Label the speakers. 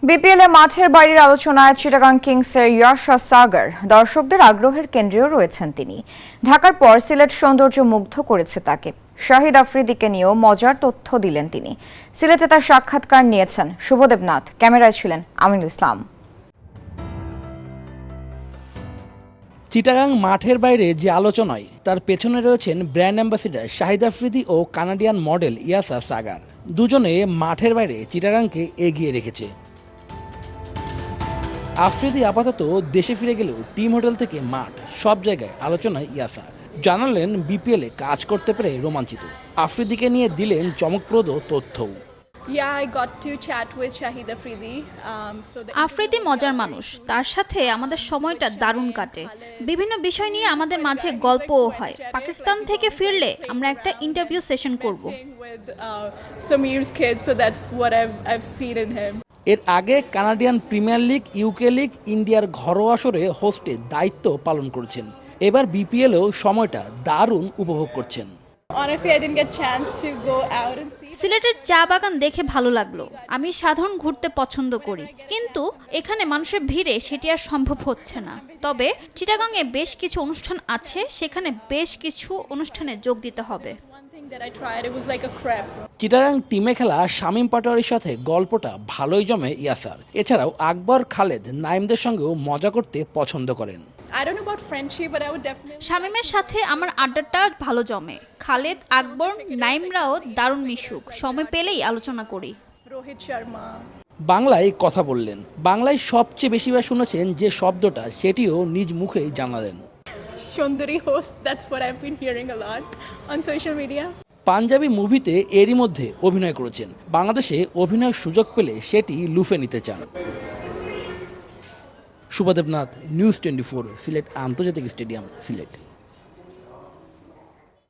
Speaker 1: বিপিএলে মাঠের বাইরের আলোচনায় চিটাগাং কিংসের ইয়াশা সাগর দর্শকদের আগ্রহের কেন্দ্রেও রয়েছেন তিনি। ঢাকার পর সিলেট সৌন্দর্য মুগ্ধ করেছে তাকে। শাহিদ আফ্রিদিকে নিয়েও মজার তথ্য দিলেন তিনি। সিলেটে তার সাক্ষাৎকার নিয়েছেন শুভদেব নাথ, ক্যামেরায় ছিলেন আমিনুল ইসলাম।
Speaker 2: চিটাগাং মাঠের বাইরে যে আলোচনায় তার পেছনে রয়েছেন ব্র্যান্ড অ্যাম্বাসিডার শাহিদ আফ্রিদি ও কানাডিয়ান মডেল ইয়াশা সাগর। দুজনে মাঠের বাইরে চিটাগাংকে এগিয়ে রেখেছে। আফ্রিদি আপাতত দেশে ফিরে গেলেও টিম হোটেল থেকে মাঠ সব জায়গায় আলোচনায় ইয়াসা। জানালেন বিপিএলে কাজ করতে পেরে রোমাঞ্চিত। আফ্রিদিকে নিয়ে দিলেন চমকপ্রদ তথ্যও।
Speaker 3: আফ্রিদি মজার মানুষ, তার সাথে আমাদের সময়টা দারুণ কাটে। বিভিন্ন বিষয় নিয়ে আমাদের মাঝে গল্পও হয়। পাকিস্তান থেকে ফিরলে আমরা একটা ইন্টারভিউ সেশন করব।
Speaker 2: এর আগে Canadian premier league, UK league, ইন্ডিয়ার ঘরোয়া আসরে হোস্টের দায়িত্ব পালন করেছেন। এবার বিপিএলেও সময়টা দারুণ উপভোগ করছেন।
Speaker 3: সিলেটের চা বাগান দেখে ভালো লাগলো। আমি সাধারণ ঘুরতে পছন্দ করি, কিন্তু এখানে মানুষের ভিড়ে সেটি আর সম্ভব হচ্ছে না। তবে চিটাগাংয়ে বেশ কিছু অনুষ্ঠান আছে, সেখানে বেশ কিছু অনুষ্ঠানে যোগ দিতে হবে।
Speaker 2: চিটাগাং টিমে খেলা শামীম পাটোয়ারির সাথে গল্পটা ভালোই জমে ইয়াসার। এছাড়াও আকবর, খালেদ, নাইমদের সঙ্গেও মজা করতে পছন্দ করেন।
Speaker 3: শামীমের সাথে আমার আড্ডাটা ভালো জমে। খালেদ, আকবর, নাইমরাও দারুণ মিশুক। সময় পেলেই আলোচনা করি।
Speaker 4: রোহিত শর্মা
Speaker 2: বাংলায় কথা বললেন। বাংলায় সবচেয়ে বেশিবার শুনেছেন যে শব্দটা, সেটিও নিজ মুখেই জানালেন।
Speaker 4: সুন্দরী host, that's what I have been hearing a lot on social media.
Speaker 2: Punjabi মুভিতে এরই মধ্যে অভিনয় করেছেন। বাংলাদেশে অভিনয়ের সুযোগ পেলে সেটি লুফে নিতে চান। শুভদেব নাথ, নিউজ 24, সিলেট আন্তর্জাতিক স্টেডিয়াম, সিলেট।